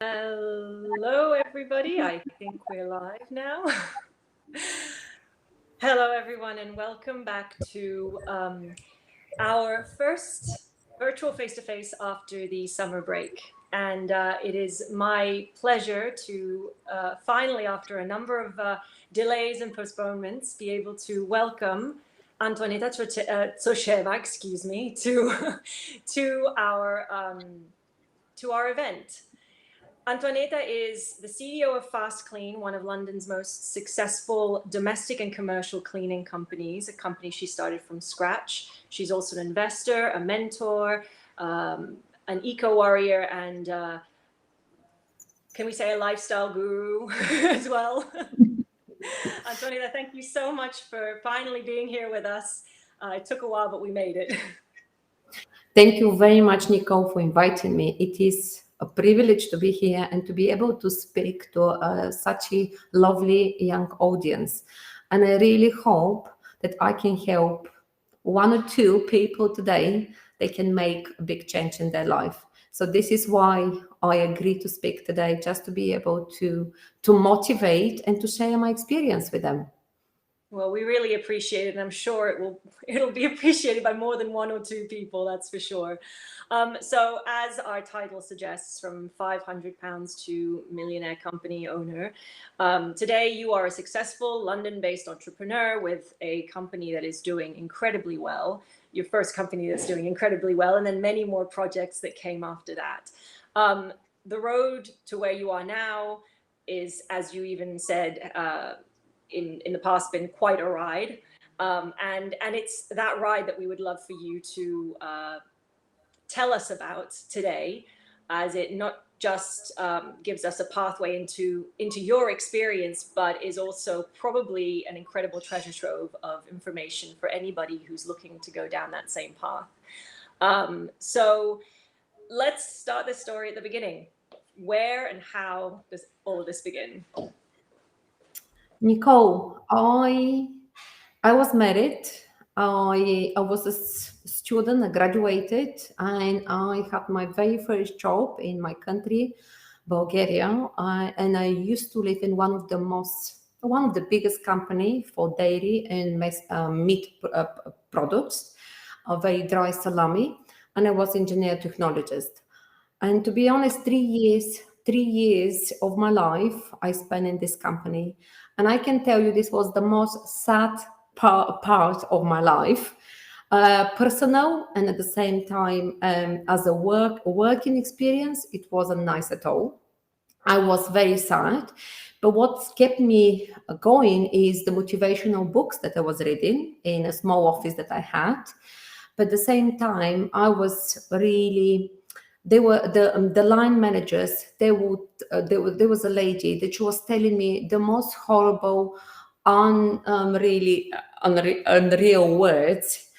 Hello, everybody. I think we're live now. Hello, everyone, and welcome back to our first virtual face-to-face after the summer break. And it is my pleasure to finally, after a number of delays and postponements, be able to welcome Antoaneta Tsocheva, excuse me, to our event. Antoaneta is the CEO of Fast Clean, one of London's most successful domestic and commercial cleaning companies, a company she started from scratch. She's also an investor, a mentor, an eco-warrior, and can we say a lifestyle guru as well? Antoaneta, thank you so much for finally being here with us. It took a while, but we made it. Thank you very much, Nicole, for inviting me. It is a privilege to be here and to be able to speak to such a lovely young audience. And I really hope that I can help one or two people today. They can make a big change in their life. So this is why I agreed to speak today, just to be able to motivate and to share my experience with them. Well, we really appreciate it, and I'm sure it'll be appreciated by more than one or two people, that's for sure. So as our title suggests, from £500 to millionaire company owner, today you are a successful London-based entrepreneur with a company that is doing incredibly well, your first company that's doing incredibly well, and then many more projects that came after that. The road to where you are now is, as you even said, in the past been quite a ride, and it's that ride that we would love for you to tell us about today, as it not just gives us a pathway into your experience, but is also probably an incredible treasure trove of information for anybody who's looking to go down that same path. So let's start this story at the beginning. Where and how does all of this begin? Nicole, I was married. I was a student. I graduated, and I had my very first job in my country, Bulgaria. And I used to live in one of the biggest company for dairy and meat products, a very dry salami. And I was engineer technologist. And to be honest, 3 years of my life I spent in this company. And I can tell you this was the most sad part of my life, personal, and at the same time, as a working experience, it wasn't nice at all. I was very sad. But what kept me going is the motivational books that I was reading in a small office that I had. But at the same time, I was really... They were the line managers. There was a lady that she was telling me the most horrible, really unreal words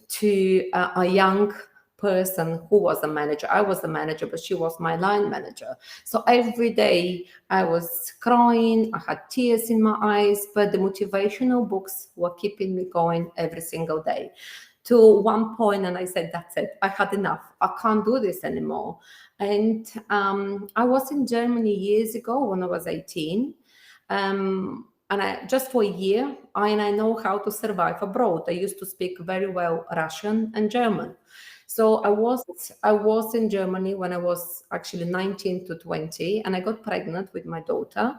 to a young person who was a manager. I was the manager, but she was my line manager. So every day I was crying. I had tears in my eyes, but the motivational books were keeping me going every single day. To one point, and I said, that's it. I had enough. I can't do this anymore. And I was in Germany years ago when I was 18. And just for a year, I know how to survive abroad. I used to speak very well Russian and German. So I was in Germany when I was actually 19 to 20, and I got pregnant with my daughter.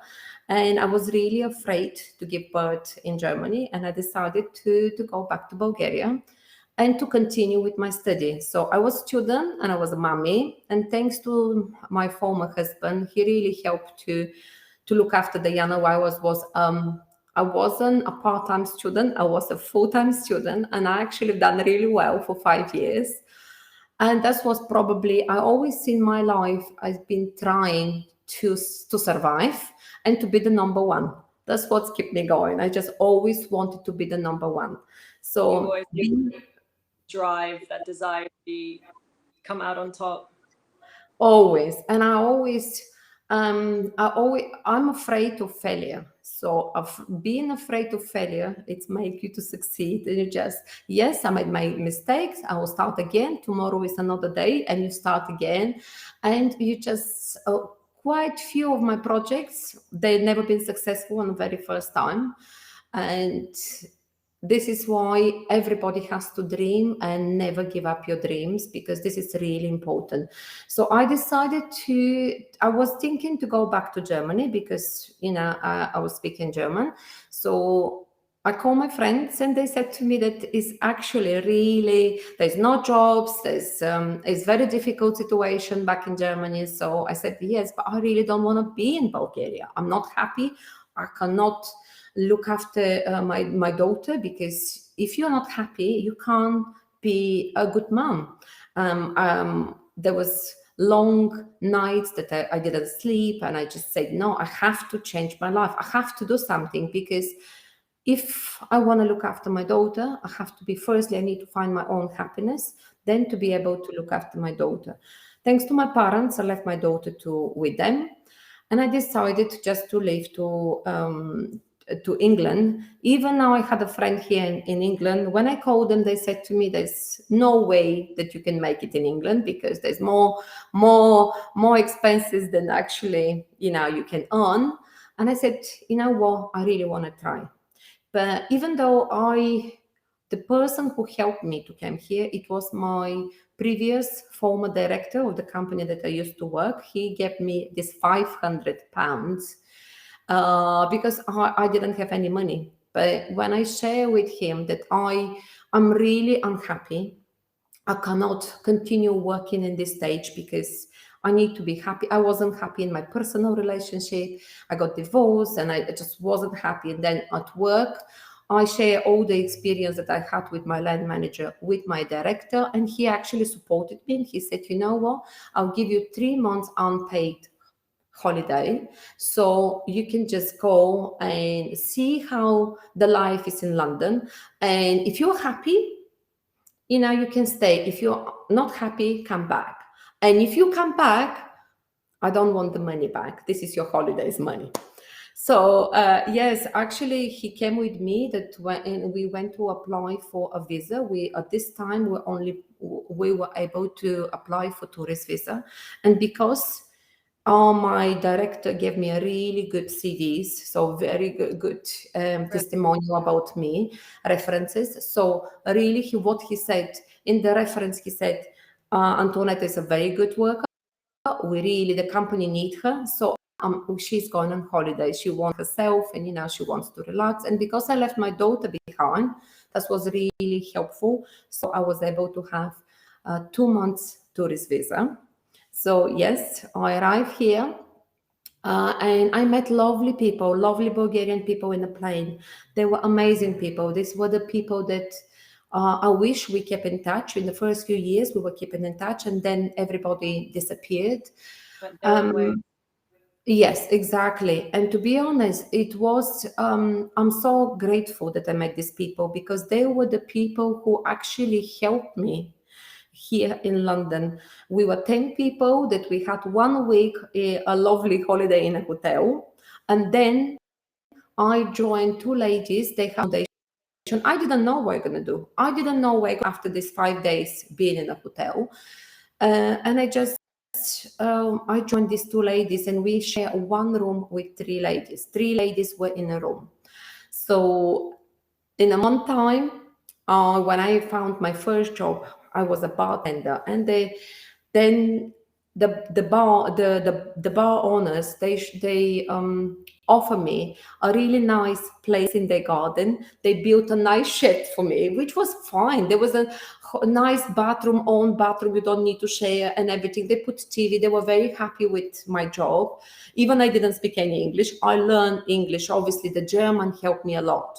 And I was really afraid to give birth in Germany. And I decided to go back to Bulgaria and to continue with my study. So I was a student and I was a mommy. And thanks to my former husband, he really helped to look after Diana while I wasn't a part-time student. I was a full-time student, and I actually done really well for 5 years. And that was probably, I always in my life, I've been trying to survive and to be the number one. That's what's kept me going. I just always wanted to be the number one. So drive, that desire to come out on top. Always. And I'm afraid of failure. So of being afraid of failure, it's make you to succeed. And you just, yes, I might make mistakes. I will start again. Tomorrow is another day, and you start again. And you just quite few of my projects, they've never been successful on the very first time. And this is why everybody has to dream and never give up your dreams, because this is really important. So I decided I was thinking to go back to Germany because, I was speaking German. So I called my friends and they said to me that it's actually really, there's no jobs, it's very difficult situation back in Germany. So I said, yes, but I really don't want to be in Bulgaria. I'm not happy. I cannot look after my daughter, because if you're not happy, you can't be a good mom. There was long nights that I didn't sleep, and I just said, no, I have to change my life. I have to do something, because if I want to look after my daughter, I have to be, firstly, I need to find my own happiness, then to be able to look after my daughter. Thanks to my parents, I left my daughter with them, and I decided just to leave to England. Even now, I had a friend here in England. When I called them, they said to me, "There's no way that you can make it in England, because there's more expenses than actually you can earn." And I said, "You know what? I really want to try." But even though the person who helped me to come here, it was my previous former director of the company that I used to work. He gave me this £500 because I didn't have any money. But when I share with him that I'm really unhappy, I cannot continue working in this stage because I need to be happy. I wasn't happy in my personal relationship. I got divorced and I just wasn't happy. And then at work, I share all the experience that I had with my line manager, with my director, and he actually supported me. He said, "You know what? I'll give you 3 months unpaid holiday, so you can just go and see how the life is in London. And if you're happy, you can stay. If you're not happy, come back. And if you come back, I don't want the money back. This is your holidays money." So yes, actually, he came with me. That when we went to apply for a visa, at this time we were able to apply for tourist visa, and because my director gave me a really good CVs, so very good testimonial about me, references. So really, what he said in the reference, he said, "Antoaneta is a very good worker. The company need her. So she's going on holiday. She wants herself, and she wants to relax." And because I left my daughter behind, that was really helpful. So I was able to have 2 months tourist visa. So yes, I arrived here and I met lovely people, lovely Bulgarian people in the plane. They were amazing people. These were the people that I wish we kept in touch. In the first few years, we were keeping in touch, and then everybody disappeared. Went their own way. Yes, exactly. And to be honest, it was, I'm so grateful that I met these people, because they were the people who actually helped me here in London. We were 10 people that we had 1 week, a lovely holiday in a hotel. And then I joined 2 ladies. They had foundation. I didn't know what I'm going to do. I didn't know where after these 5 days being in a hotel. And I joined these 2 ladies, and we share 1 room with 3 ladies. 3 ladies were in a room. So in a month time, when I found my first job, I was a bartender, and then the bar owners, they offer me a really nice place in their garden. They built a nice shed for me, which was fine. There was a nice own bathroom, you don't need to share, and everything. They put TV. They were very happy with my job. Even I didn't speak any English. I learned English. Obviously, the German helped me a lot.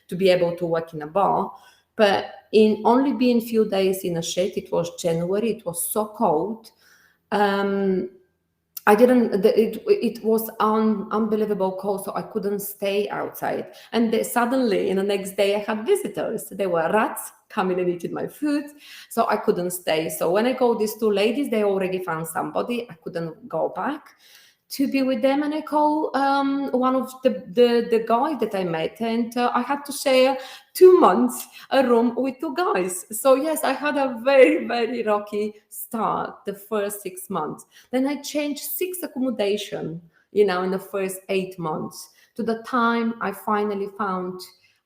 To be able to work in a bar. But in only being few days in a shed, it was January, it was so cold. It was unbelievable cold, so I couldn't stay outside. And suddenly, in the next day, I had visitors. There were rats coming and eating my food, so I couldn't stay. So when I called these 2 ladies, they already found somebody. I couldn't go back. to be with them. And I call one of the guy that I met, and I had to share 2 months a room with two guys. So yes, I had a very, very rocky start the first 6 months. Then I changed 6 accommodation, in the first 8 months, to the time I finally found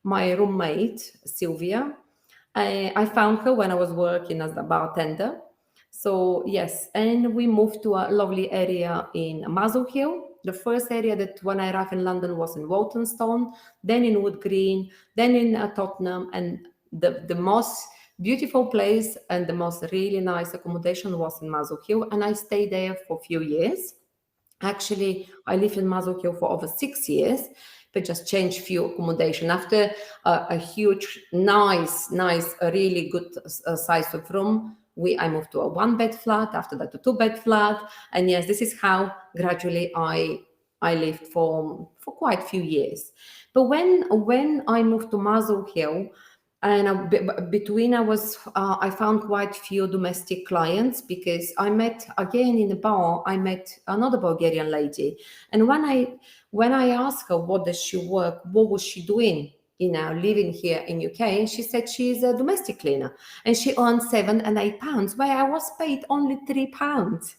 my roommate, Sylvia. I found her when I was working as a bartender. So yes, and we moved to a lovely area in Mazel Hill. The first area that when I arrived in London was in Walthamstow, then in Wood Green, then in Tottenham, and the most beautiful place and the most really nice accommodation was in Mazel Hill, and I stayed there for a few years. Actually, I lived in Mazel Hill for over 6 years, but just changed few accommodation. After a huge, nice, a really good size of room, I moved to a 1-bed flat. After that, a 2-bed flat, and yes, this is how gradually I lived for quite a few years. But when I moved to Mazel Hill, and between I found quite few domestic clients, because I met again in the bar. I met another Bulgarian lady, and when I asked her what does she work, what was she doing, living here in UK, and she said she's a domestic cleaner, and she earned £7 and £8, where I was paid only £3.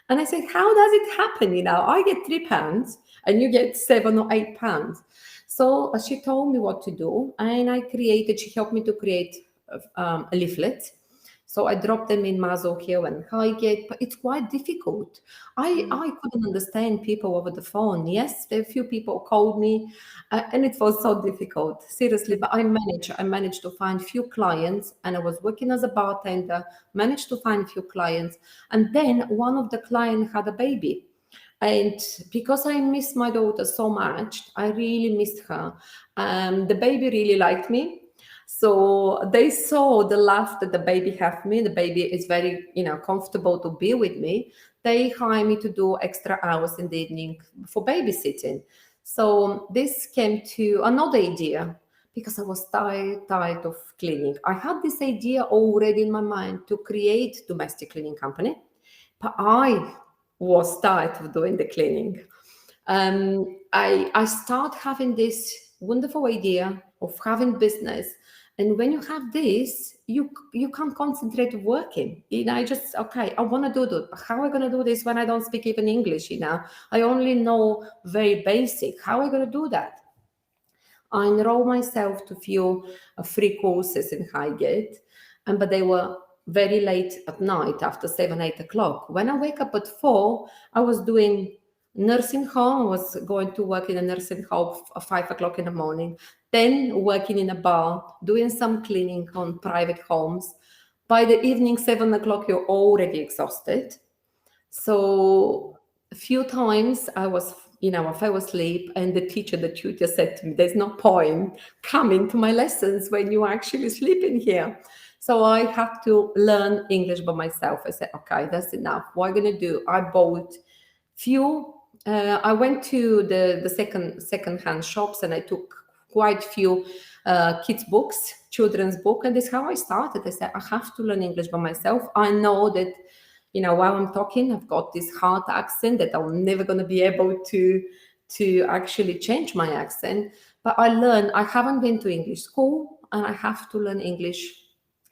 And I said, how does it happen? I get £3 and you get £7 or £8. So she told me what to do, and she helped me to create a leaflet. So I dropped them in Mazel Hill and Highgate, but it's quite difficult. I couldn't understand people over the phone. Yes, a few people called me, and it was so difficult, seriously. But I managed to find few clients, and I was working as a bartender, managed to find few clients. And then one of the clients had a baby. And because I missed my daughter so much, I really missed her. The baby really liked me. So they saw the love that the baby have me. The baby is very, comfortable to be with me. They hire me to do extra hours in the evening for babysitting. So this came to another idea, because I was tired of cleaning. I had this idea already in my mind to create domestic cleaning company, but I was tired of doing the cleaning. I start having this wonderful idea of having business. And when you have this, you can't concentrate working. I just, okay, I want to do that. But how am I going to do this when I don't speak even English? I only know very basic. How am I going to do that? I enrolled myself to few free courses in Highgate, but they were very late at night, after 7-8 o'clock. When I wake up at 4, I was doing nursing home. I was going to work in a nursing home at 5 o'clock in the morning, then working in a bar, doing some cleaning on private homes. By the evening, 7 o'clock, you're already exhausted. So a few times I fell asleep, and the tutor said to me, there's no point coming to my lessons when you're actually sleeping here. So I had to learn English by myself. I said, okay, that's enough. What am I going to do? I bought I went to the second-hand shops, and I took quite few kids' books, children's book, and this is how I started. I said, I have to learn English by myself. I know that, while I'm talking, I've got this hard accent that I'm never going to be able to actually change my accent. But I haven't been to English school, and I have to learn English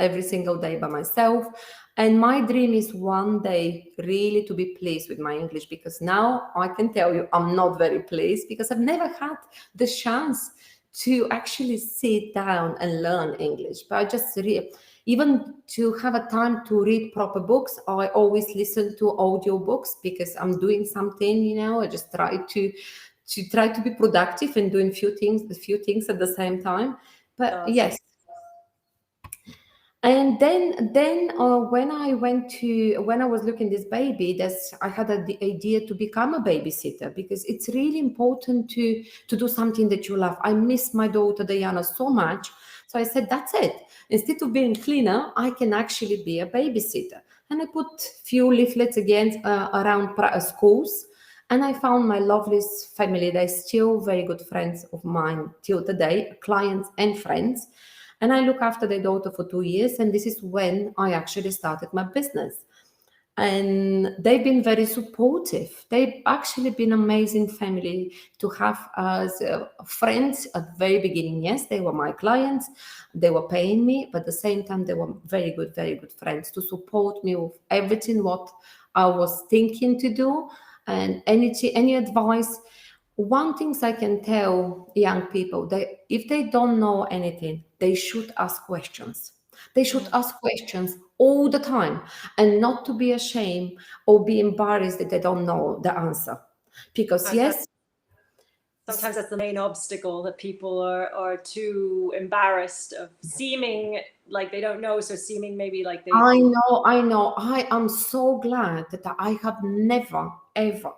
every single day by myself. And my dream is one day really to be pleased with my English, because now I can tell you I'm not very pleased, because I've never had the chance to actually sit down and learn English. But I just even to have a time to read proper books, I always listen to audio books, because I'm doing something, I just try to be productive and doing a few things at the same time. But yes. And then when I was looking this baby, I had the idea to become a babysitter, because it's really important to do something that you love. I miss my daughter Diana so much. So I said, that's it. Instead of being cleaner, I can actually be a babysitter. And I put few leaflets again around schools. And I found my lovely family. They're still very good friends of mine till today, clients and friends. And I look after their daughter for 2 years. And this is when I actually started my business. and they've been very supportive. They've actually been amazing family to have as friends at the very beginning. Yes, they were my clients, they were paying me, but at the same time they were very good friends to support me with everything what I was thinking to do, and any advice. One things I can tell young people, that if they don't know anything, they should ask questions. They should ask questions all the time, and not to be ashamed or be embarrassed that they don't know the answer. Because yes, Sometimes that's the main obstacle, that people are too embarrassed of seeming like they don't know, so seeming maybe like they. I know. I am so glad that I have never ever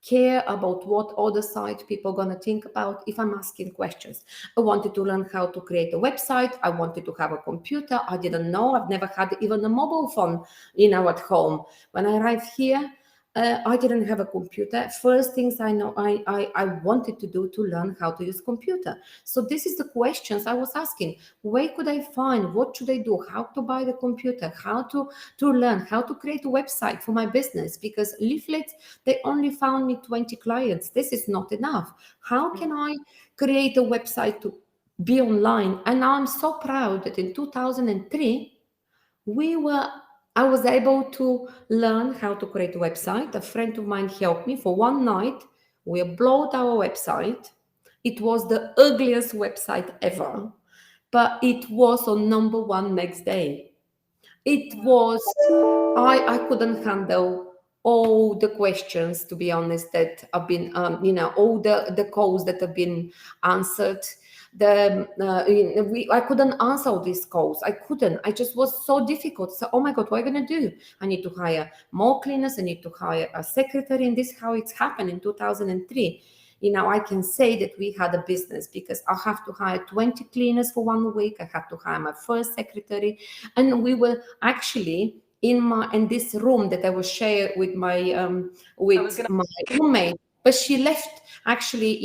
care about what other side people are going to think about if I'm asking questions. I wanted to learn how to create a website. I wanted to have a computer. I didn't know. I've never had even a mobile phone, at home. When I arrived here, I didn't have a computer. First things I know, I wanted to do to learn how to use computer. So this is the questions I was asking. Where could I find? What should I do? How to buy the computer? How to learn? How to create a website for my business? Because leaflets, they only found me 20 clients. This is not enough. How can I create a website to be online? And now I'm so proud that in 2003, we were I was able to learn how to create a website. A friend of mine helped me for one night. We uploaded our website. It was the ugliest website ever, but it was on number one next day. It was, I couldn't handle all the questions, to be honest, that have been, all the calls that have been answered. I couldn't answer all these calls. I couldn't. I just was so difficult. So, oh my God, what am I going to do? I need to hire more cleaners. I need to hire a secretary. And this is how it's happened in 2003. I can say that we had a business because I have to hire 20 cleaners for 1 week. I have to hire my first secretary. And we were actually in this room that I was sharing with my my roommate. But she left actually.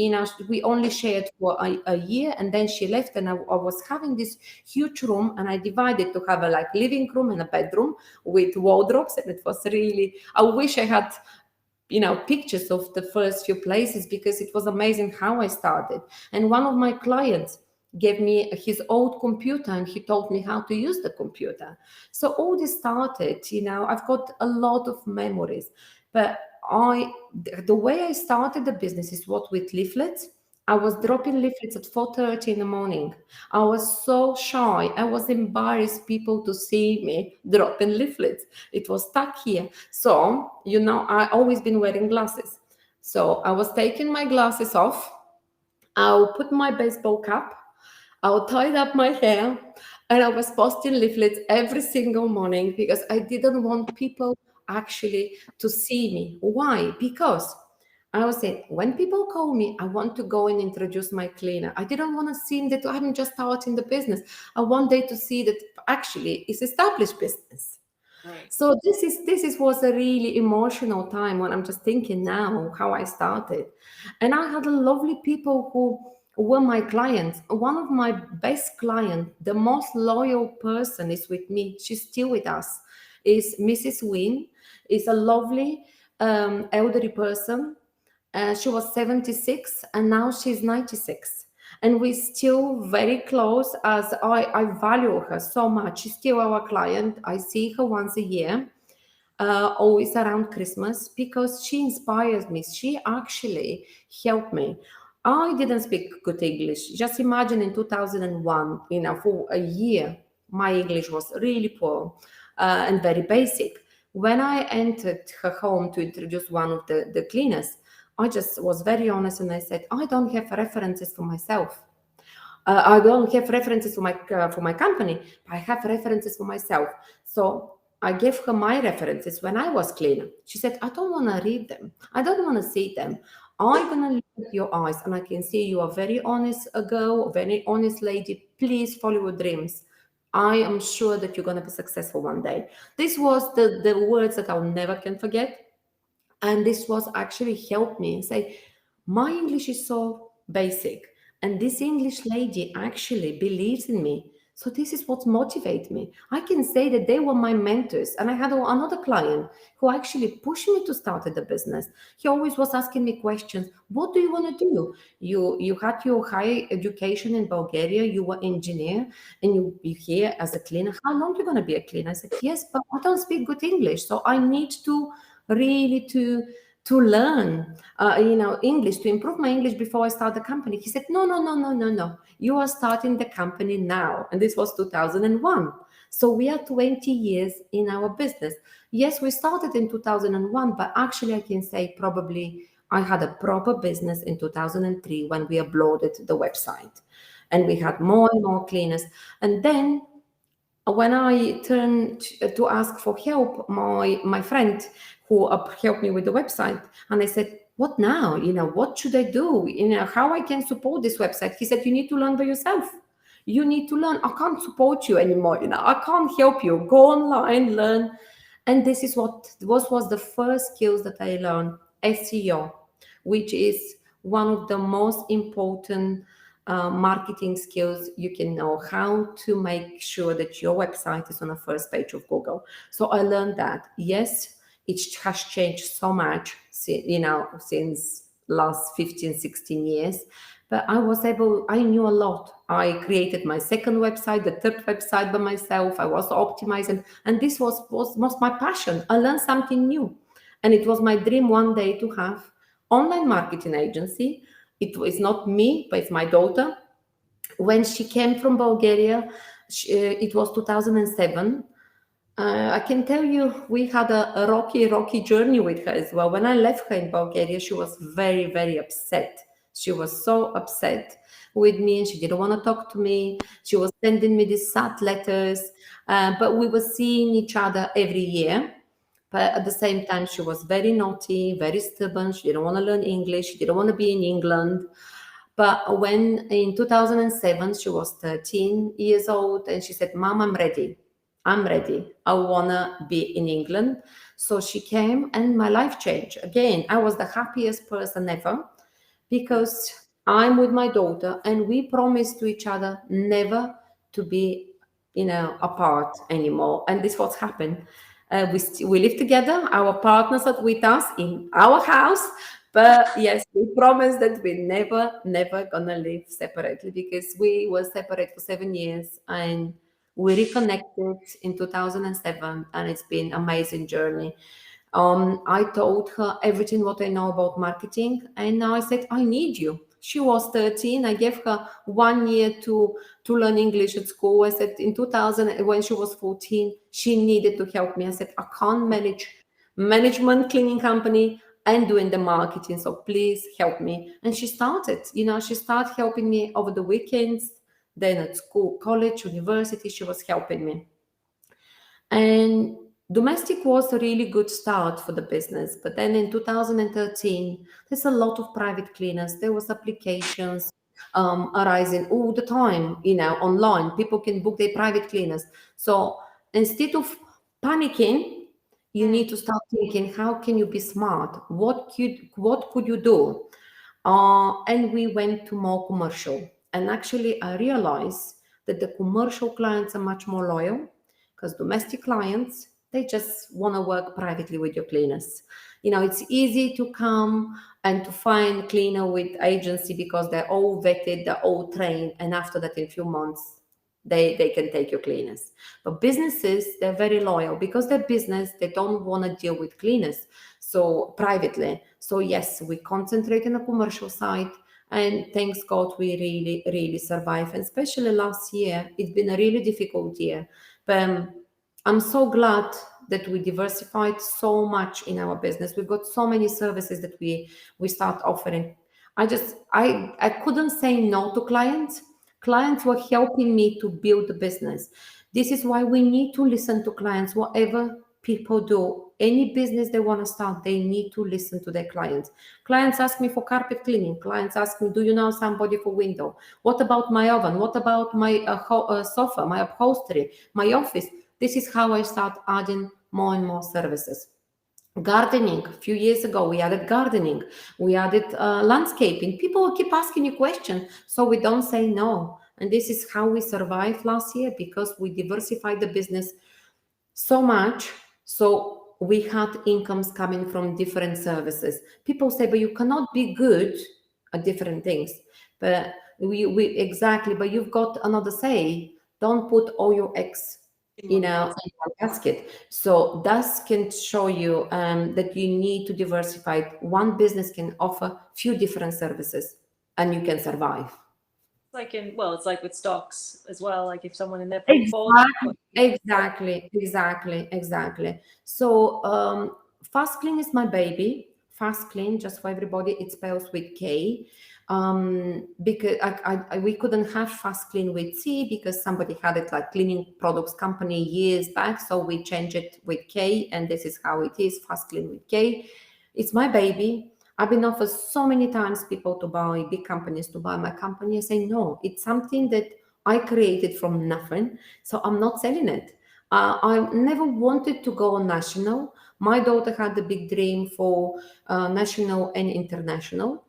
We only shared for a year, and then she left, and I was having this huge room, and I divided to have a living room and a bedroom with wardrobes, and it was really. I wish I had pictures of the first few places, because it was amazing how I started. And one of my clients gave me his old computer, and he told me how to use the computer. So all this started, I've got a lot of memories. But the way I started the business is what, with leaflets. I was dropping leaflets at 4:30 in the morning. I was so shy. I was embarrassed people to see me dropping leaflets. It was stuck here. So, I always been wearing glasses. So I was taking my glasses off. I'll put my baseball cap. I'll tie up my hair, and I was posting leaflets every single morning because I didn't want people actually to see me. Why? Because I was saying, when people call me, I want to go and introduce my cleaner. I didn't want to see that I'm just starting the business. I want them to see that actually it's established business. Right. So this was a really emotional time when I'm just thinking now how I started. And I had a lovely people who were my clients. One of my best clients, the most loyal person, is with me. She's still with us. Is Mrs. Wynne. Is a lovely elderly person. She was 76 and now she's 96. And we're still very close, as I value her so much. She's still our client. I see her once a year, always around Christmas, because she inspires me. She actually helped me. I didn't speak good English. Just imagine in 2001, for a year, my English was really poor and very basic. When I entered her home to introduce one of the cleaners, I just was very honest and I said, I don't have references for myself. I don't have references for my company, but I have references for myself. So I gave her my references when I was cleaner. She said, I don't want to read them. I don't want to see them. I'm going to look at your eyes and I can see you are very honest girl, a very honest lady. Please follow your dreams. I am sure that you're going to be successful one day. This was the words that I'll never can forget. And this was actually helped me and say, my English is so basic. And this English lady actually believes in me. So this is what motivates me. I can say that they were my mentors. And I had another client who actually pushed me to start the business. He always was asking me questions. What do you want to do? You had your high education in Bulgaria. You were engineer, and you here as a cleaner. How long you going to be a cleaner? I said, yes, but I don't speak good English. So I need to really to learn English, to improve my English before I start the company. He said, no, no, no, no, no, no. You are starting the company now. And this was 2001. So we are 20 years in our business. Yes, we started in 2001, but actually I can say probably I had a proper business in 2003 when we uploaded the website. And we had more and more cleaners. And then when I turned to ask for help, my friend who helped me with the website, and I said, "What now? What should I do? How I can support this website?" He said, "You need to learn by yourself. You need to learn. I can't support you anymore. I can't help you. Go online, learn." And this is what was the first skills that I learned: SEO, which is one of the most important marketing skills. You can know how to make sure that your website is on the first page of Google. So I learned that. Yes, it has changed so much, since last 15, 16 years. But I knew a lot. I created my second website, the third website by myself. I was optimizing. And this was my passion. I learned something new. And it was my dream one day to have online marketing agency. It was not me, but it's my daughter. When she came from Bulgaria, it was 2007. I can tell you, we had a rocky journey with her as well. When I left her in Bulgaria, she was very, very upset. She was so upset with me, and she didn't want to talk to me. She was sending me these sad letters, but we were seeing each other every year. But at the same time, she was very naughty, very stubborn. She didn't want to learn English. She didn't want to be in England. But when in 2007, she was 13 years old, and she said, "Mom, I'm ready. I'm ready. I want to be in England." So she came, and my life changed. Again, I was the happiest person ever because I'm with my daughter, and we promised to each other never to be, apart anymore. And this what's happened. We live together. Our partners are with us in our house. But yes, we promised that we never gonna live separately, because we were separate for 7 years, and we reconnected in 2007, and it's been amazing journey. I told her everything what I know about marketing, and now I said, I need you. She was 13. I gave her 1 year to learn English at school. I said in 2000, when she was 14, she needed to help me. I said, I can't manage management cleaning company and doing the marketing, so please help me. And she started helping me over the weekends, then at school, college, university, she was helping me. And domestic was a really good start for the business. But then in 2013, there's a lot of private cleaners. There was applications arising all the time, online. People can book their private cleaners. So instead of panicking, you need to start thinking, how can you be smart? What could you do? And we went to more commercial. And actually, I realized that the commercial clients are much more loyal, because domestic clients, they just want to work privately with your cleaners. It's easy to come and to find cleaner with agency because they're all vetted, they're all trained, and after that, in a few months, they can take your cleaners. But businesses, they're very loyal because they're business, they don't want to deal with cleaners so privately. So yes, we concentrate on the commercial side, and thanks God we really, really survive. And especially last year, it's been a really difficult year. But I'm so glad that we diversified so much in our business. We've got so many services that we start offering. I couldn't say no to clients. Clients were helping me to build the business. This is why we need to listen to clients. Whatever people do, any business they want to start, they need to listen to their clients. Clients ask me for carpet cleaning. Clients ask me, do you know somebody for window? What about my oven? What about my sofa, my upholstery, my office? This is how I start adding more and more services. Gardening, a few years ago, we added gardening, we added landscaping. People will keep asking you questions, so we don't say no. And this is how we survived last year, because we diversified the business so much. So we had incomes coming from different services. People say, but you cannot be good at different things. But we exactly, but you've got another say. Don't put all your eggs in one basket. So that can show you that you need to diversify. One business can offer few different services and you can survive. Like it's like with stocks as well. Like if someone in their portfolio. Exactly. So Fast Clean is my baby. Fast Clean, just for everybody, it spells with K. Because we couldn't have Fast Clean with C because somebody had it like cleaning products company years back. So we changed it with K, and this is how it is, Fast Clean with K. It's my baby. I've been offered so many times people to buy, big companies to buy my company. I say, no, it's something that I created from nothing. So I'm not selling it. I never wanted to go on national. My daughter had a big dream for national and international.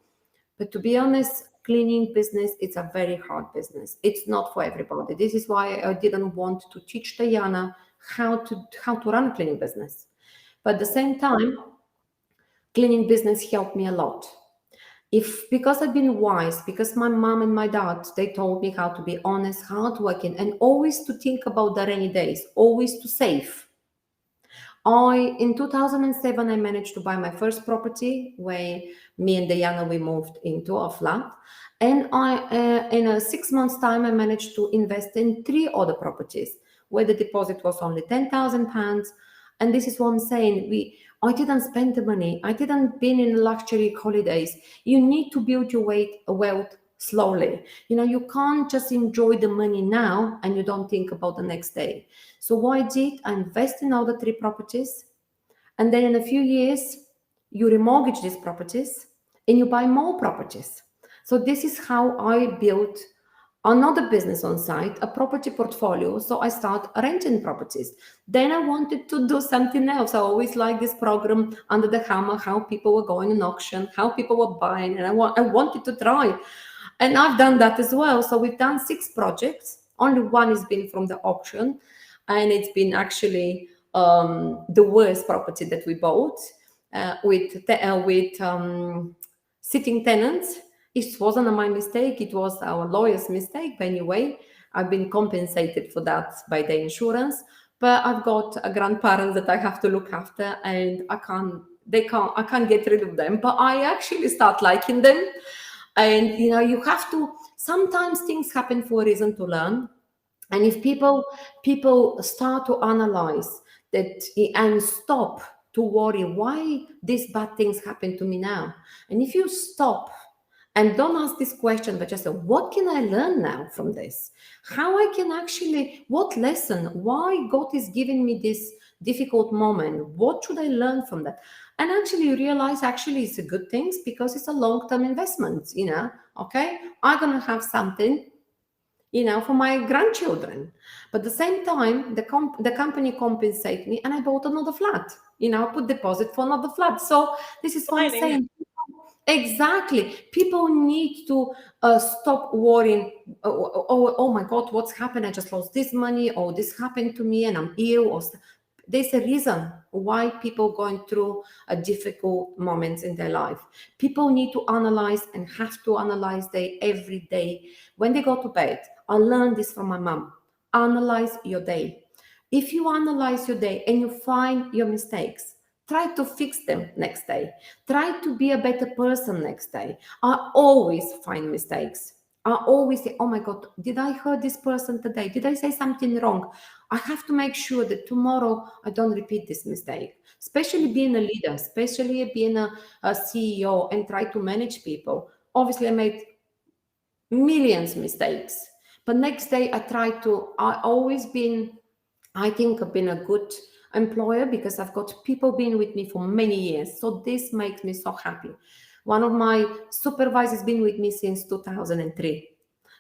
But to be honest, cleaning business, it's a very hard business. It's not for everybody. This is why I didn't want to teach Diana how to run a cleaning business. But at the same time, cleaning business helped me a lot. Because I've been wise, because my mom and my dad, they told me how to be honest, hardworking, and always to think about the rainy days, always to save. In 2007, I managed to buy my first property where me and Diana, we moved into a flat. And in a 6 months time, I managed to invest in 3 other properties where the deposit was only £10,000. And this is what I'm saying. I didn't spend the money. I didn't been in luxury holidays. You need to build your wealth slowly. You can't just enjoy the money now and you don't think about the next day. So what I did, I invest in all the 3 properties. And then in a few years, you remortgage these properties and you buy more properties. So this is how I built another business on site, a property portfolio. So I start renting properties. Then I wanted to do something else. I always like this program Under the Hammer, how people were going in auction, how people were buying, and I wanted to try. And I've done that as well. So we've done 6 projects. Only one has been from the auction, and it's been actually the worst property that we bought with sitting tenants. It wasn't my mistake, it was our lawyer's mistake. But anyway, I've been compensated for that by the insurance. But I've got a grandparents that I have to look after, and I can't get rid of them. But I actually start liking them. And you have to, sometimes things happen for a reason to learn. And if people start to analyze that and stop to worry why these bad things happen to me now, and if you stop and don't ask this question, but just say, what can I learn now from this? How I can actually, what lesson, why God is giving me this difficult moment? What should I learn from that? And actually you realize actually it's a good thing because it's a long-term investment, okay? I'm going to have something, for my grandchildren. But at the same time, the company compensated me and I bought another flat, put deposit for another flat. So this is what I'm saying. Exactly. People need to stop worrying. Oh my God, what's happened? I just lost this money, or this happened to me and I'm ill. Or there's a reason why people going through a difficult moments in their life. People need to analyze and have to analyze every day when they go to bed. I learned this from my mom. Analyze your day. If you analyze your day and you find your mistakes, try to fix them next day. Try to be a better person next day. I always find mistakes. I always say, oh my God, did I hurt this person today? Did I say something wrong? I have to make sure that tomorrow I don't repeat this mistake. Especially being a leader, especially being a CEO and try to manage people. Obviously, I made millions of mistakes. But next day I think I've been a good employer because I've got people being with me for many years. So this makes me so happy. One of my supervisors been with me since 2003.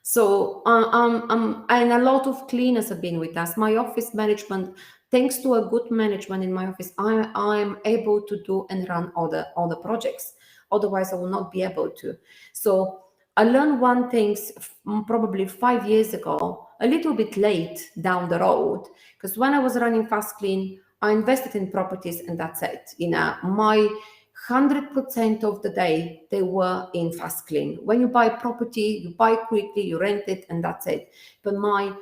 So and a lot of cleaners have been with us. My office management, thanks to a good management in my office, I'm able to do and run all the projects. Otherwise, I will not be able to. So I learned one thing probably 5 years ago, a little bit late down the road, because when I was running Fast Clean, I invested in properties and that's it. My 100% of the day they were in Fast Clean. When you buy property, you buy quickly, you rent it, and that's it. But my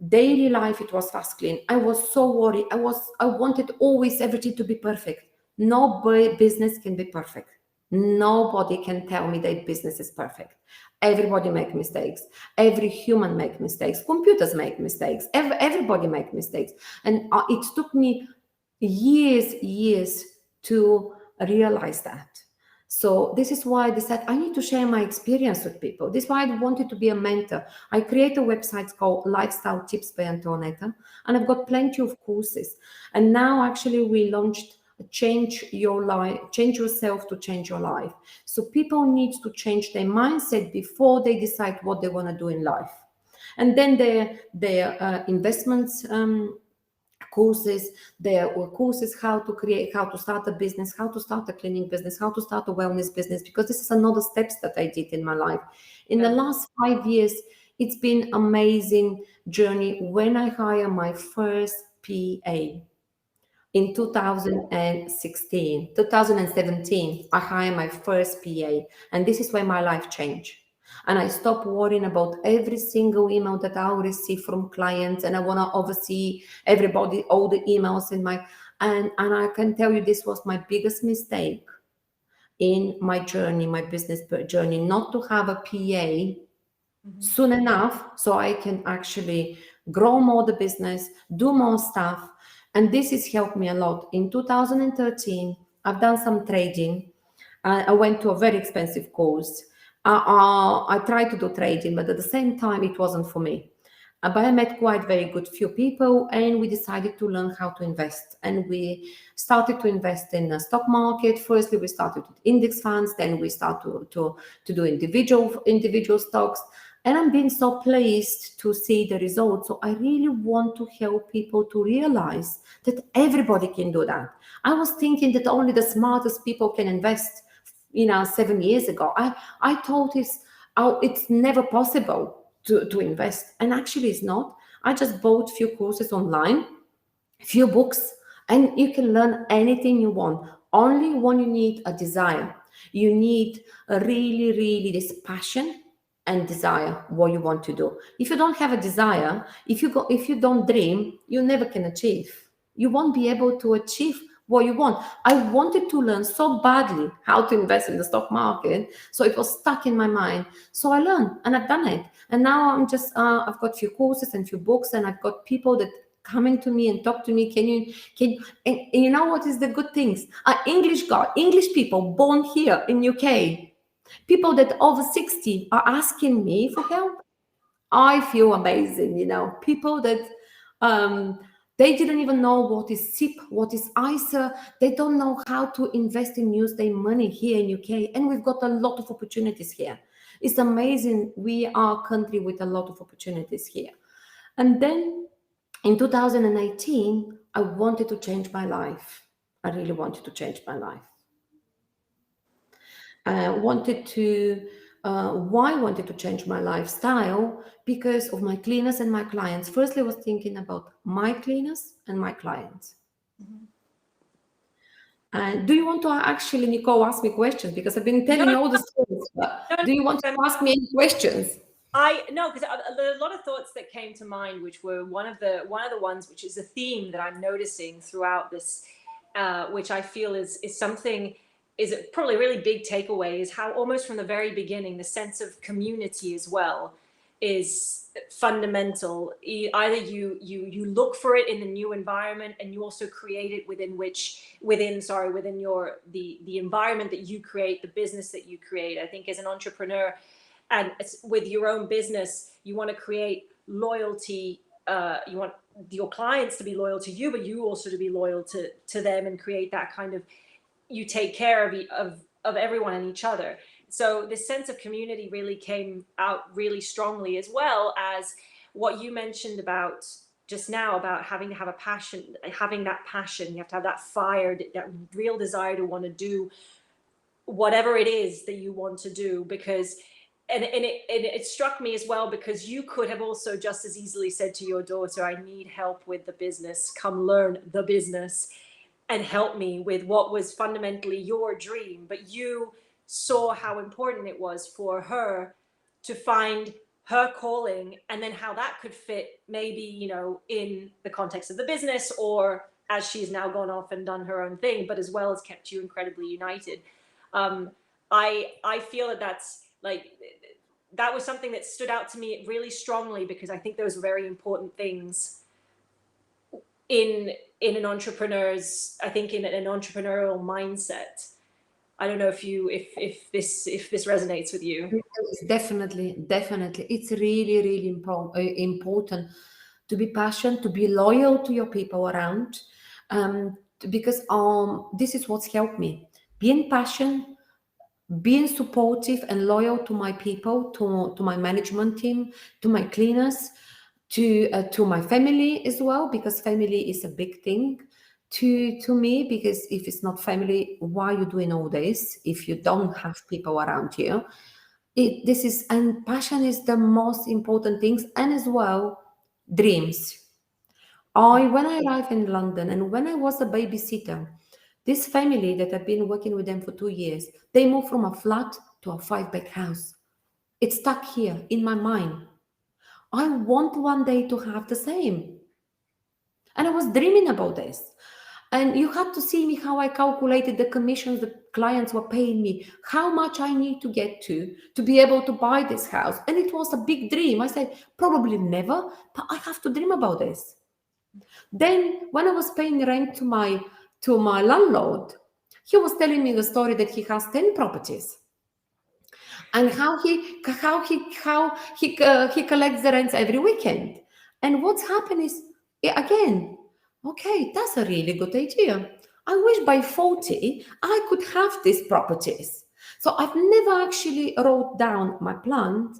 daily life, it was Fast Clean. I was so worried. I wanted always everything to be perfect. No business can be perfect. Nobody can tell me that business is perfect. Everybody make mistakes. Every human make mistakes. Computers make mistakes. Everybody make mistakes. And it took me years to realize that. So this is why I decided I need to share my experience with people. This is why I wanted to be a mentor. I create a website called Lifestyle Tips by Antoaneta, and I've got plenty of courses. And now actually we launched Change Your Life, Change Yourself to Change Your Life. So people need to change their mindset before they decide what they want to do in life. And then their investments courses, there were courses how to start a business, how to start a cleaning business, how to start a wellness business, because this is another steps that I did in my life. In the last 5 years, it's been amazing journey. When I hired my first PA in 2017, I hired my first PA, and this is when my life changed. And I stopped worrying about every single email that I'll receive from clients, and I want to oversee everybody, all the emails in my, and I can tell you this was my biggest mistake in my journey, my business journey, not to have a PA soon enough so I can actually grow more the business, do more stuff. And this has helped me a lot. In 2013, I've done some trading. I went to a very expensive course. I tried to do trading, but at the same time, it wasn't for me. But I met quite very good few people, and we decided to learn how to invest. And we started to invest in the stock market. Firstly, we started with index funds. Then we started to do individual stocks. And I'm being so pleased to see the results. So I really want to help people to realize that everybody can do that. I was thinking that only the smartest people can invest, 7 years ago. I thought it's never possible to invest. And actually it's not. I just bought few courses online, few books, and you can learn anything you want. Only when you need a desire. You need a really this passion and desire what you want to do. If you don't have a desire, if you don't dream, you never can achieve. You won't be able to achieve what you want. I wanted to learn so badly how to invest in the stock market, so it was stuck in my mind. So I learned and I've done it. And now I'm just I've got few courses and few books, and I've got people that coming to me and talk to me. And you know what is the good things? English people born here in UK, people that over 60 are asking me for help. I feel amazing, people that they didn't even know what is SIP, what is ISA. They don't know how to invest and use their money here in UK. And we've got a lot of opportunities here. It's amazing. We are a country with a lot of opportunities here. And then in 2018, I wanted to change my life. I really wanted to change my life. I wanted to, why I wanted to change my lifestyle? Because of my cleaners and my clients. Firstly, I was thinking about my cleaners and my clients. And do you want to actually, Nicole, ask me questions? Because I've been telling you all the stories, but do you want to ask me any questions? No, because there are a lot of thoughts that came to mind, which were one of the ones, which is a theme that I'm noticing throughout this, which I feel is something, is probably a really big takeaway, is how almost from the very beginning, the sense of community as well is fundamental. Either you look for it in the new environment, and you also create it within your the environment that you create, the business that you create. I think as an entrepreneur, and with your own business, you want to create loyalty. You want your clients to be loyal to you, but you also to be loyal to them, and create that kind of, you take care of everyone and each other. So this sense of community really came out really strongly, as well as what you mentioned about just now, about having to have a passion, having that passion. You have to have that fire, that real desire to want to do whatever it is that you want to do, because it struck me as well, because you could have also just as easily said to your daughter, I need help with the business, come learn the business and help me with what was fundamentally your dream. But you saw how important it was for her to find her calling, and then how that could fit maybe, you know, in the context of the business, or as she's now gone off and done her own thing, but as well as kept you incredibly united. I feel that that's like, that was something that stood out to me really strongly, because I think those are very important things in an entrepreneur's, I think in an entrepreneurial mindset. I don't know if this resonates with you. Definitely, definitely. It's really, really important to be passionate, to be loyal to your people around, because this is what's helped me. Being passionate, being supportive and loyal to my people, to my management team, to my cleaners, to my family as well, because family is a big thing to me, because if it's not family, why are you doing all this if you don't have people around you? This is, and passion is the most important things, and as well dreams. When I arrived in London and when I was a babysitter, this family that I've been working with them for 2 years, they moved from a flat to a 5-bed house. It's stuck here in my mind. I want one day to have the same. And I was dreaming about this. And you had to see me how I calculated the commissions the clients were paying me, how much I need to get to be able to buy this house. And it was a big dream. I said, probably never, but I have to dream about this. Then when I was paying rent to my landlord, he was telling me the story that he has 10 properties and how he collects the rents every weekend. And what's happened is, again, okay, that's a really good idea. I wish by 40 I could have these properties. So I've never actually wrote down my plan,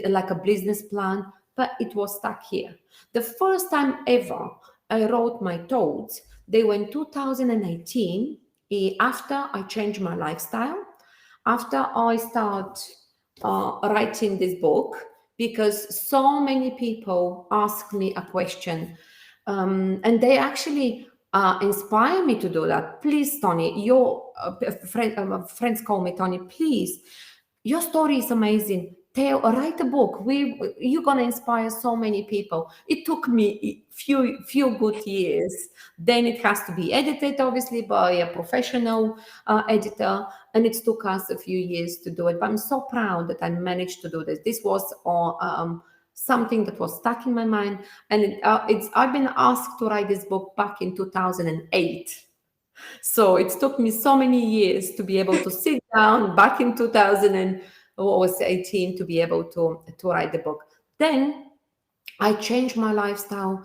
like a business plan, but it was stuck here. The first time ever I wrote my thoughts, they were in 2018, after I changed my lifestyle, after I start writing this book, because so many people ask me a question, and they actually inspire me to do that. Please, Tony, your friends call me Tony, please, your story is amazing. Write a book. You're gonna inspire so many people. It took me few good years. Then it has to be edited, obviously, by a professional editor, and it took us a few years to do it. But I'm so proud that I managed to do this. This was something that was stuck in my mind, and I've been asked to write this book back in 2008. So it took me so many years to be able to sit down back in 2018 to be able to write the book. Then I changed my lifestyle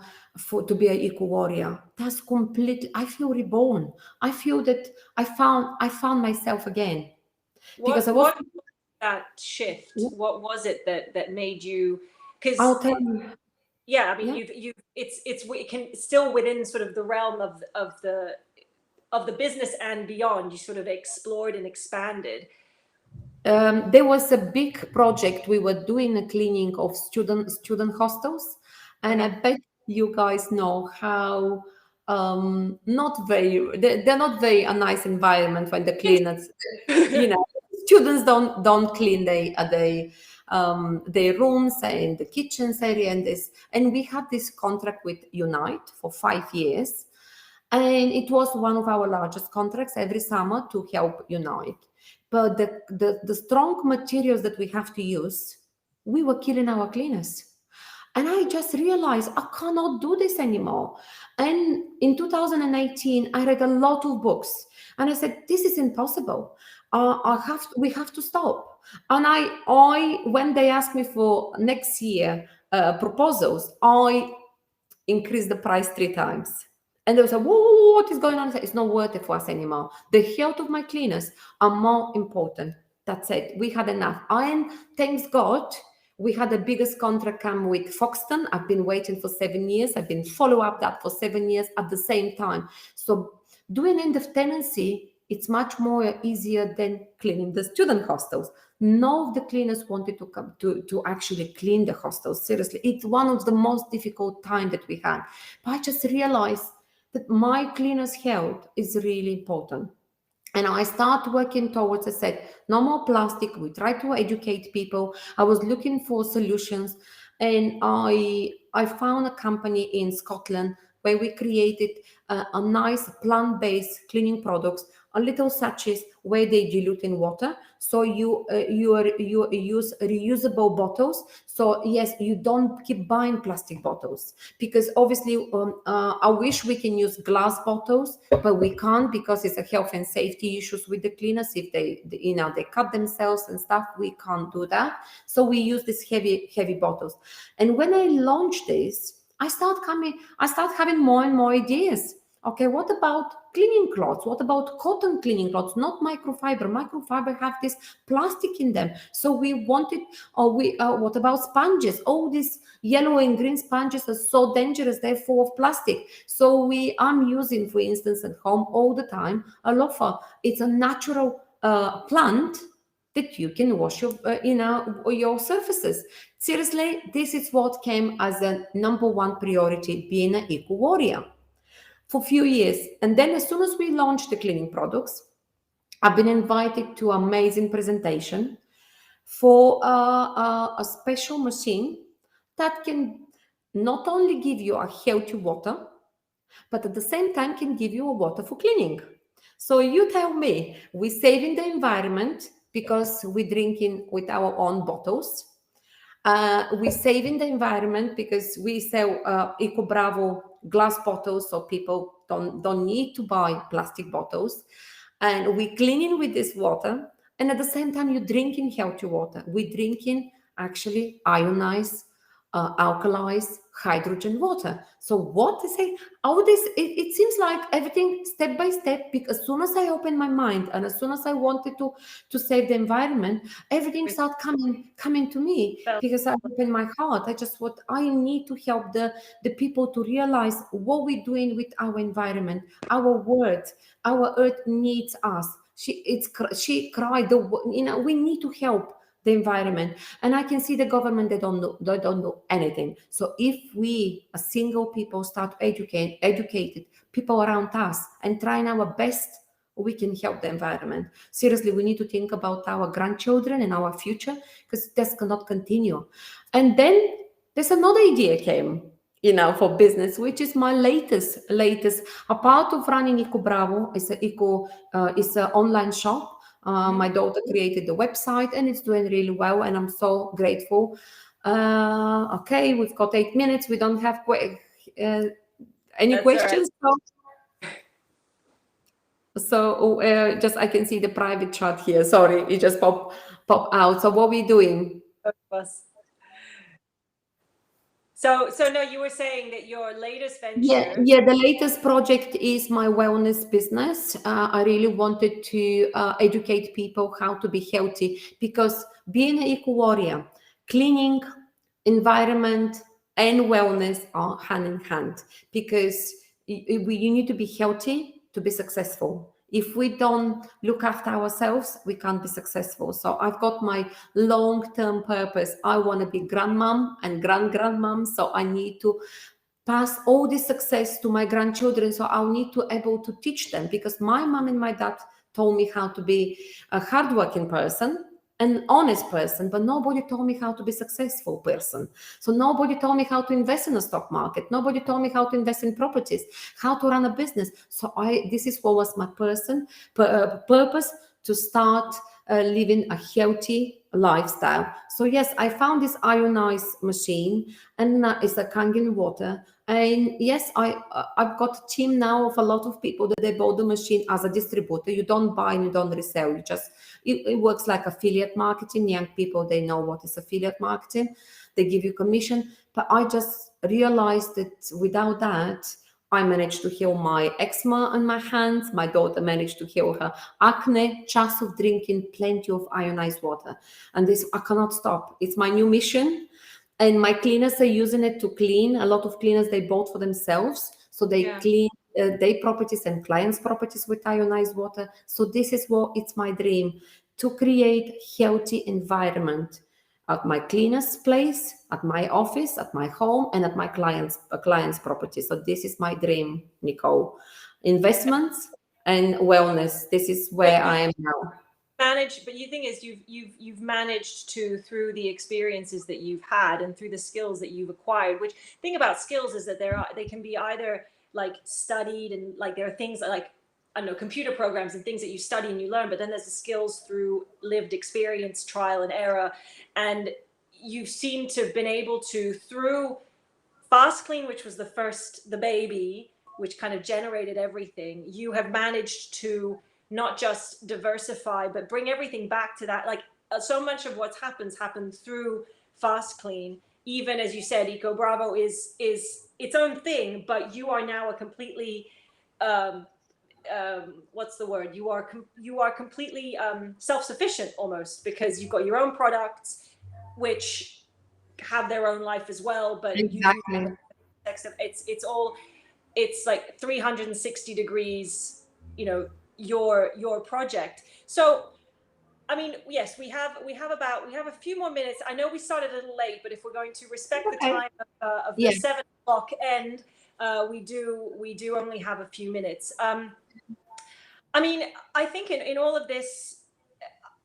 to be an eco warrior. That's completely, I feel reborn. I feel that I found myself again. What was that shift? What was it that made you? Because I'll tell you. Yeah, I mean, Yeah. it can still within sort of the realm of the business and beyond. You sort of explored and expanded. There was a big project. We were doing a cleaning of student hostels, and I bet you guys know how they're not very a nice environment when the cleaners, students don't clean their rooms and the kitchens area and this. And we had this contract with Unite for 5 years, and it was one of our largest contracts every summer to help Unite. But the strong materials that we have to use, we were killing our cleaners. And I just realized I cannot do this anymore. And in 2018, I read a lot of books, and I said, "This is impossible. We have to stop." And when they asked me for next year proposals, I increased the price 3 times. And they was like, "Whoa, what is going on?" I said, "It's not worth it for us anymore. The health of my cleaners are more important." That's it. We had enough. And thanks God, we had the biggest contract come with Foxton. I've been waiting for 7 years. I've been follow up that for 7 years at the same time. So doing end of tenancy It's much more easier than cleaning the student hostels. None of the cleaners wanted to come to actually clean the hostels. Seriously, it's one of the most difficult time that we had. But I just realized that my cleaner's health is really important. And I start working towards, I said, no more plastic. We try to educate people. I was looking for solutions, and I found a company in Scotland where we created a nice plant-based cleaning products, a little sachets where they dilute in water. So you use reusable bottles. So yes, you don't keep buying plastic bottles, because obviously I wish we can use glass bottles, but we can't, because it's a health and safety issues with the cleaners. If they cut themselves and stuff, we can't do that. So we use these heavy bottles. And when I launched this, I start having more and more ideas. Okay, what about cleaning cloths? What about cotton cleaning cloths? Not microfiber. Microfiber have this plastic in them. So we wanted, what about sponges? All these yellow and green sponges are so dangerous. They're full of plastic. So I'm using, for instance, at home all the time, a loofah. It's a natural plant that you can wash your surfaces. Seriously, this is what came as a number one priority, being an eco warrior for a few years. And then as soon as we launched the cleaning products, I've been invited to amazing presentation for a special machine that can not only give you a healthy water, but at the same time can give you a water for cleaning. So you tell me, we're saving the environment because we're drinking with our own bottles. We're saving the environment because we sell Eco Bravo glass bottles, so people don't need to buy plastic bottles. And we're cleaning with this water. And at the same time, you're drinking healthy water. We're drinking actually ionized, alkalized hydrogen water. So what is it? All this, it seems like everything step by step, because as soon as I opened my mind and as soon as I wanted to save the environment, everything started coming to me, because I opened my heart. I need to help the people to realize what we're doing with our environment, our world. Our earth needs us. She cried, we need to help the environment. And I can see the government, they don't do anything. So if we, as single people, start educated people around us and trying our best, we can help the environment. Seriously, we need to think about our grandchildren and our future, because this cannot continue. And then there's another idea came, for business, which is my latest. A part of running Eco Bravo is an online shop. My daughter created the website and it's doing really well, and I'm so grateful. Okay, we've got 8 minutes. We don't have any questions. Right. So just I can see the private chat here. Sorry, it just pop out. So what are we doing? So no, you were saying that your latest venture. Yeah, the latest project is my wellness business. I really wanted to educate people how to be healthy, because being an eco warrior, cleaning, environment, and wellness are hand in hand, because you need to be healthy to be successful. If we don't look after ourselves, we can't be successful. So I've got my long-term purpose. I want to be grandmom and grandmom. So I need to pass all this success to my grandchildren. So I'll need to able to teach them, because my mom and my dad told me how to be a hardworking person, an honest person, but nobody told me how to be a successful person. So nobody told me how to invest in the stock market. Nobody told me how to invest in properties, how to run a business. So this is what was my purpose, to start living a healthy lifestyle. So yes, I found this ionized machine, and it's a Kangen water. And yes, I've got a team now of a lot of people that they bought the machine as a distributor. You don't buy and you don't resell. It works like affiliate marketing. Young people, they know what is affiliate marketing. They give you commission. But I just realized that without that, I managed to heal my eczema on my hands. My daughter managed to heal her acne just of drinking plenty of ionized water. And this, I cannot stop. It's my new mission. And my cleaners are using it to clean. A lot of cleaners they bought for themselves. So they clean their properties and clients' properties with ionized water. So this is what it's my dream, to create healthy environment at my cleanest place, at my office, at my home, and at my clients' property. So this is my dream, Nicole. Investments and wellness. This is where I am now. But the thing is, you've managed to, through the experiences that you've had and through the skills that you've acquired. Which thing about skills is that they can be either like studied, and like there are things like, I don't know, computer programs and things that you study and you learn, but then there's the skills through lived experience, trial and error. And you seem to have been able to, through Fast Clean, which was the baby, which kind of generated everything, you have managed to not just diversify, but bring everything back to that. Like so much of what's happened through Fast Clean. Even as you said, Eco Bravo is its own thing, but you are now a completely, what's the word? You are completely self-sufficient almost, because you've got your own products, which have their own life as well. But Exactly. it's like 360 degrees, your project. So I mean, yes, we have a few more minutes. I know we started a little late, but if we're going to respect the time of the 7 o'clock end, we do only have a few minutes. I mean, I think in all of this,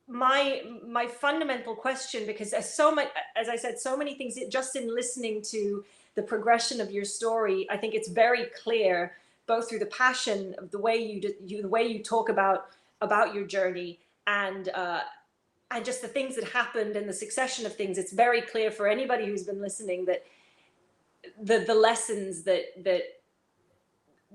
my fundamental question, because there's so much, as I said, so many things, just in listening to the progression of your story, I think it's very clear, both through the passion of the way you talk about your journey, and just the things that happened and the succession of things. It's very clear for anybody who's been listening that the lessons, that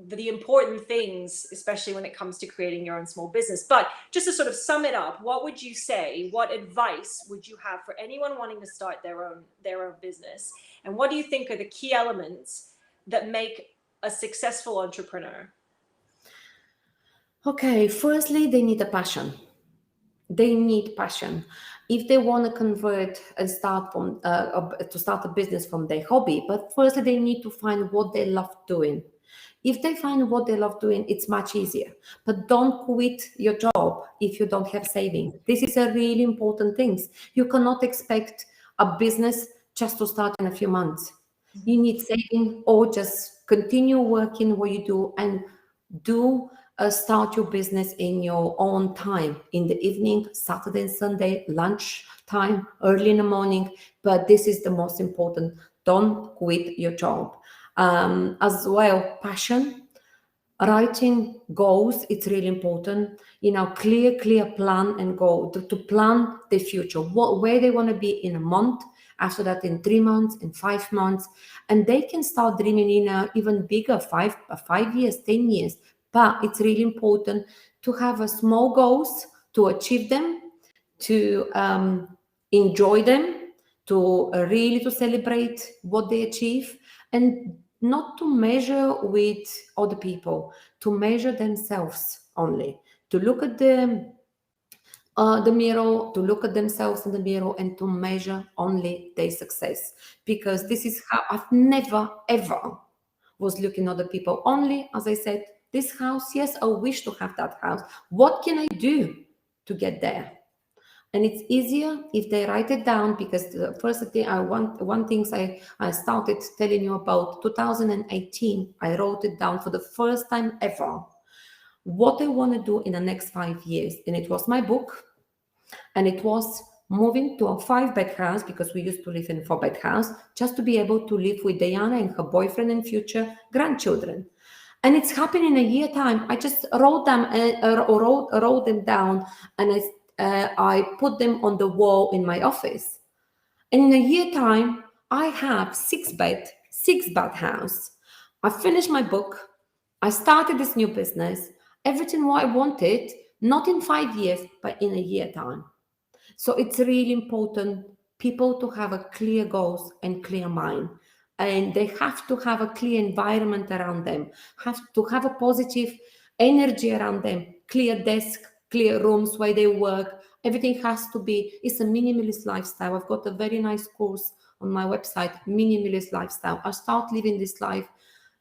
the important things, especially when it comes to creating your own small business. But just to sort of sum it up, what would you say? What advice would you have for anyone wanting to start their own business? And what do you think are the key elements that make a successful entrepreneur? Okay, firstly, they need a passion. They need passion. If they want to convert and start a business from their hobby, but firstly, they need to find what they love doing. If they find what they love doing, it's much easier. But don't quit your job if you don't have savings. This is a really important thing. You cannot expect a business just to start in a few months. You need saving, or just continue working what you do, and start your business in your own time, in the evening, Saturday and Sunday, lunch time, early in the morning. But this is the most important. Don't quit your job. As well, passion, writing goals, it's really important. Clear plan and goal to plan the future, where they want to be in a month, after that in 3 months, in 5 months, and they can start dreaming in a even bigger 5 years, 10 years. But it's really important to have a small goals, to achieve them, to enjoy them, to really to celebrate what they achieve, and not to measure with other people, to measure themselves only, to look at the mirror, to look at themselves in the mirror, and to measure only their success. Because this is how I've never ever was looking at other people. Only, as I said, this house, yes, I wish to have that house. What can I do to get there? And it's easier if they write it down, because the first thing I started telling you about 2018, I wrote it down for the first time ever, what I want to do in the next 5 years. And it was my book, and it was moving to a 5-bed house, because we used to live in a 4-bed house, just to be able to live with Diana and her boyfriend and future grandchildren. And it's happened in a year time. I just wrote them down, and I put them on the wall in my office. And in a year time, I have 6-bed house. I finished my book. I started this new business. Everything what I wanted, not in 5 years, but in a year time. So it's really important people to have a clear goals and clear mind. And they have to have a clear environment around them, have to have a positive energy around them, clear desk, clear rooms where they work. Everything has to be, it's a minimalist lifestyle. I've got a very nice course on my website, Minimalist Lifestyle. I start living this life.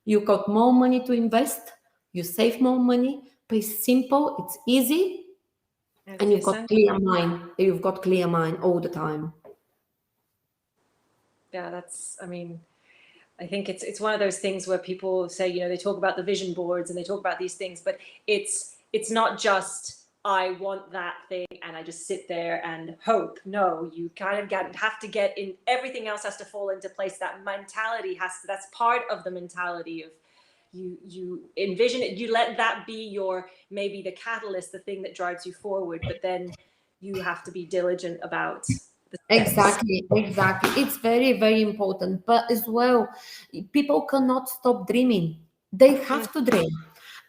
You got more money to invest, You save more money, but it's simple, it's easy, and you've got clear mind. You've got clear mind all the time. Yeah, that's, I mean, I think it's one of those things where people say, you know, they talk about the vision boards and they talk about these things, but it's not just I want that thing and I just sit there and hope. No, you kind of have to get in, everything else has to fall into place. That mentality has to, that's part of the mentality of you envision it, you let that be your, maybe the catalyst, the thing that drives you forward, but then you have to be diligent about the steps. Exactly. It's very, very important. But as well, people cannot stop dreaming. They have to dream.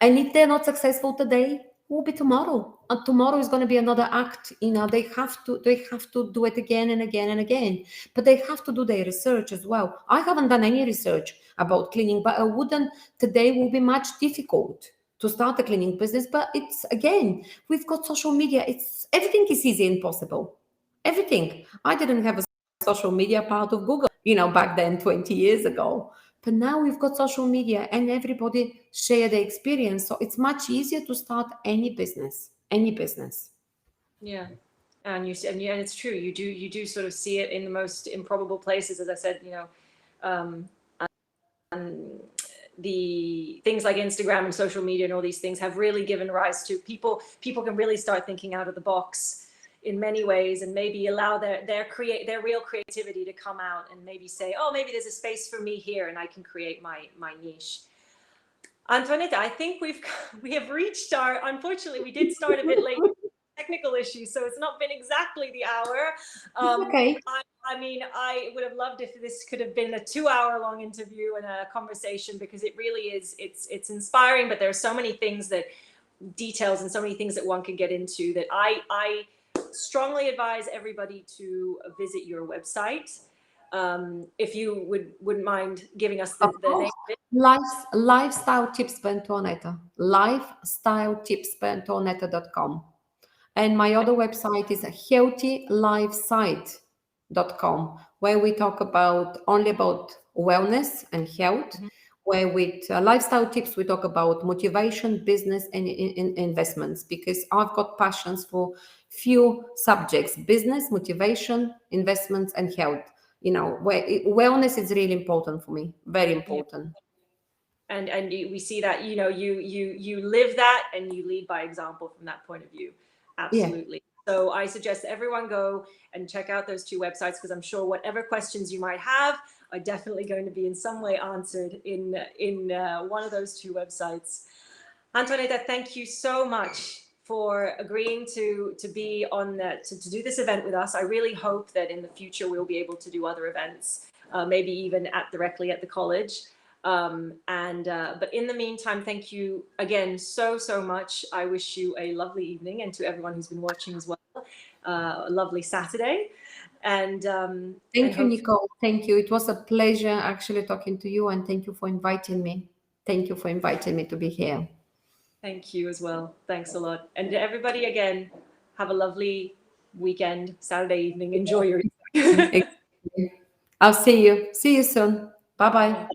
And if they're not successful today, will be tomorrow. And tomorrow is going to be another act. You know, they have to do it again and again and again. But they have to do their research as well. I haven't done any research about cleaning, but I wouldn't. Today will be much difficult to start a cleaning business. But it's, again, we've got social media. It's, everything is easy and possible. Everything. I didn't have a social media part of Google, you know, back then 20 years ago. But now we've got social media and everybody share their experience. So it's much easier to start any business, Yeah. And and it's true. You do sort of see it in the most improbable places, as I said, you know, the things like Instagram and social media and all these things have really given rise to people can really start thinking out of the box in many ways, and maybe allow their real creativity to come out, and maybe say, oh, maybe there's a space for me here and I can create my niche. Antoaneta, I think we have reached our, unfortunately we did start a bit late, technical issues, so it's not been exactly the hour. Okay. I mean, I would have loved if this could have been a 2-hour-long interview and a conversation, because it really is, it's inspiring, but there are so many things that, details and so many things that one can get into, that I strongly advise everybody to visit your website. If you wouldn't mind giving us the name of it. Lifestyle tips by Antoaneta. Lifestyletipsbyantoaneta.com. And my other website is healthylifesite.com, where we talk only about wellness and health. Where with lifestyle tips, we talk about motivation, business, and investments, because I've got passions for few subjects: business, motivation, investments, and health. You know, where wellness is really important for me, very important. And we see that, you know, you live that and you lead by example from that point of view. Absolutely. Yeah. So I suggest everyone go and check out those two websites, because I'm sure whatever questions you might have are definitely going to be in some way answered in one of those two websites. Antoaneta, thank you so much for agreeing to be on to do this event with us. I really hope that in the future we'll be able to do other events, maybe even directly at the college. But in the meantime, thank you again so much. I wish you a lovely evening, and to everyone who's been watching as well, a lovely Saturday. And thank you, Nicole. Thank you. It was a pleasure actually talking to you, and thank you for inviting me. Thank you for inviting me to be here. Thank you as well. Thanks a lot. And everybody, again, have a lovely weekend, Saturday evening. Enjoy your I'll see you. See you soon. Bye-bye.